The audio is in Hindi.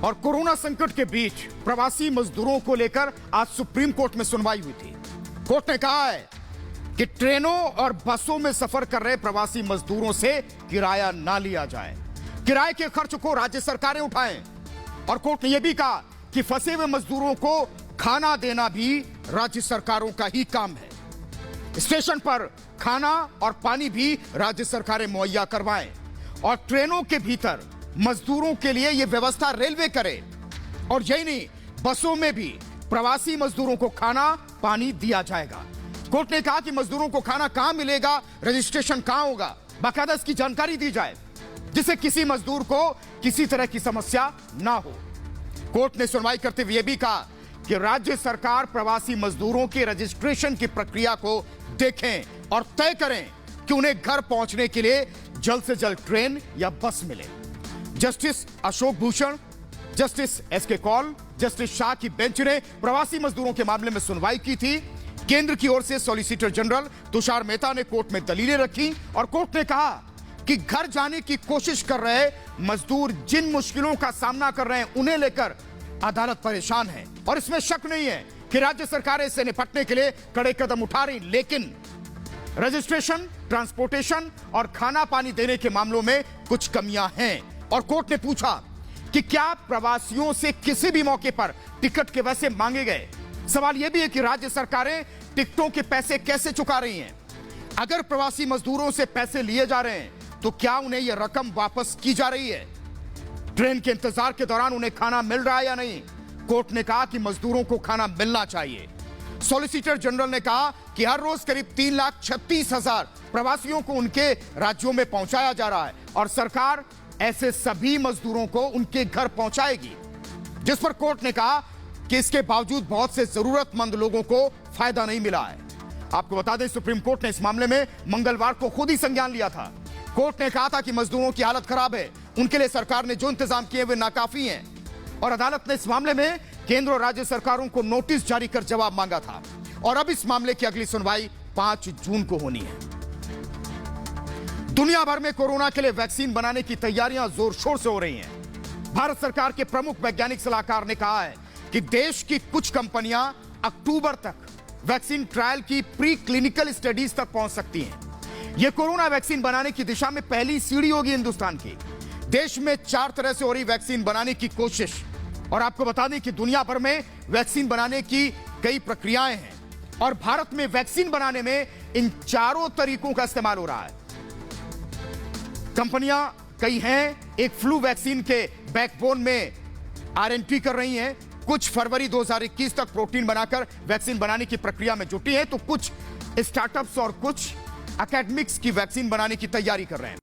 और कोरोना संकट के बीच प्रवासी मजदूरों को लेकर आज सुप्रीम कोर्ट में सुनवाई हुई थी। कोर्ट ने कहा है कि ट्रेनों और बसों में सफर कर रहे प्रवासी मजदूरों से किराया ना लिया जाए, किराए के खर्च को राज्य सरकारें उठाएं। और कोर्ट ने यह भी कहा कि फंसे हुए मजदूरों को खाना देना भी राज्य सरकारों का ही काम है। स्टेशन पर खाना और पानी भी राज्य सरकारें मुहैया करवाएं और ट्रेनों के भीतर मजदूरों के लिए यह व्यवस्था रेलवे करे। और यही नहीं, बसों में भी प्रवासी मजदूरों को खाना पानी दिया जाएगा। कोर्ट ने कहा कि मजदूरों को खाना कहां मिलेगा, रजिस्ट्रेशन कहां होगा, बाकायदा इसकी जानकारी दी जाए जिससे किसी मजदूर को किसी तरह की समस्या ना हो। कोर्ट ने सुनवाई करते हुए यह भी कहा कि राज्य सरकार प्रवासी मजदूरों के रजिस्ट्रेशन की प्रक्रिया को देखें और तय करें कि उन्हें घर पहुंचने के लिए जल्द से जल्द ट्रेन या बस मिले। Justice Ashok Bhushan, justice S K Kaul, justice Shah की बेंच ने प्रवासी मजदूरों के मामले में सुनवाई की थी। केंद्र की ओर से सॉलिसिटर जनरल तुषार मेहता ने कोर्ट में दलीलें रखी और कोर्ट ने कहा कि घर जाने की कोशिश कर रहे मजदूर जिन मुश्किलों का सामना कर रहे हैं उन्हें लेकर अदालत परेशान है और इसमें शक नहीं है कि राज्य सरकारें इससे निपटने के लिए कड़े कदम उठा रही, लेकिन रजिस्ट्रेशन, ट्रांसपोर्टेशन और खाना पानी देने के मामलों में कुछ कमियां हैं। और कोर्ट ने पूछा कि क्या प्रवासियों से किसी भी मौके पर टिकट के पैसे मांगे गए। सवाल यह भी है कि राज्य सरकारें टिकटों के पैसे कैसे चुका रही हैं। अगर प्रवासी मजदूरों से पैसे लिए जा रहे हैं तो क्या उन्हें यह रकम वापस की जा रही है। ट्रेन के इंतजार के दौरान उन्हें खाना मिल रहा है या नहीं। कोर्ट ने कहा कि मजदूरों को खाना मिलना चाहिए। सॉलिसिटर जनरल ने कहा कि हर रोज करीब 3,36,000 प्रवासियों को उनके राज्यों में पहुंचाया जा रहा है और सरकार ऐसे सभी मजदूरों को उनके घर पहुंचाएगी, जिस पर कोर्ट ने कहा कि इसके बावजूद बहुत से जरूरतमंद लोगों को फायदा नहीं मिला है। आपको बता दें, सुप्रीम कोर्ट ने इस मामले में मंगलवार को खुद ही संज्ञान लिया था। कोर्ट ने कहा था कि मजदूरों की हालत खराब है, उनके लिए सरकार ने जो इंतजाम किए वे नाकाफी हैं और अदालत ने इस मामले में केंद्र और राज्य सरकारों को नोटिस जारी कर जवाब मांगा था। और अब इस मामले की अगली सुनवाई 5 जून को होनी है। दुनिया भर में कोरोना के लिए वैक्सीन बनाने की तैयारियां जोर शोर से हो रही हैं। भारत सरकार के प्रमुख वैज्ञानिक सलाहकार ने कहा है कि देश की कुछ कंपनियां अक्टूबर तक वैक्सीन ट्रायल की प्री क्लिनिकल स्टडीज तक पहुंच सकती हैं। यह कोरोना वैक्सीन बनाने की दिशा में पहली सीढ़ी होगी हिंदुस्तान की। देश में 4 तरह से हो रही वैक्सीन बनाने की कोशिश। और आपको बता दें कि दुनिया भर में वैक्सीन बनाने की कई प्रक्रियाएं हैं और भारत में वैक्सीन बनाने में इन चारों तरीकों का इस्तेमाल हो रहा है। कंपनियां कई हैं, एक फ्लू वैक्सीन के बैकबोन में R&D कर रही हैं, कुछ फरवरी 2021 तक प्रोटीन बनाकर वैक्सीन बनाने की प्रक्रिया में जुटी हैं, तो कुछ स्टार्टअप्स और कुछ एकेडमिक्स की वैक्सीन बनाने की तैयारी कर रहे हैं।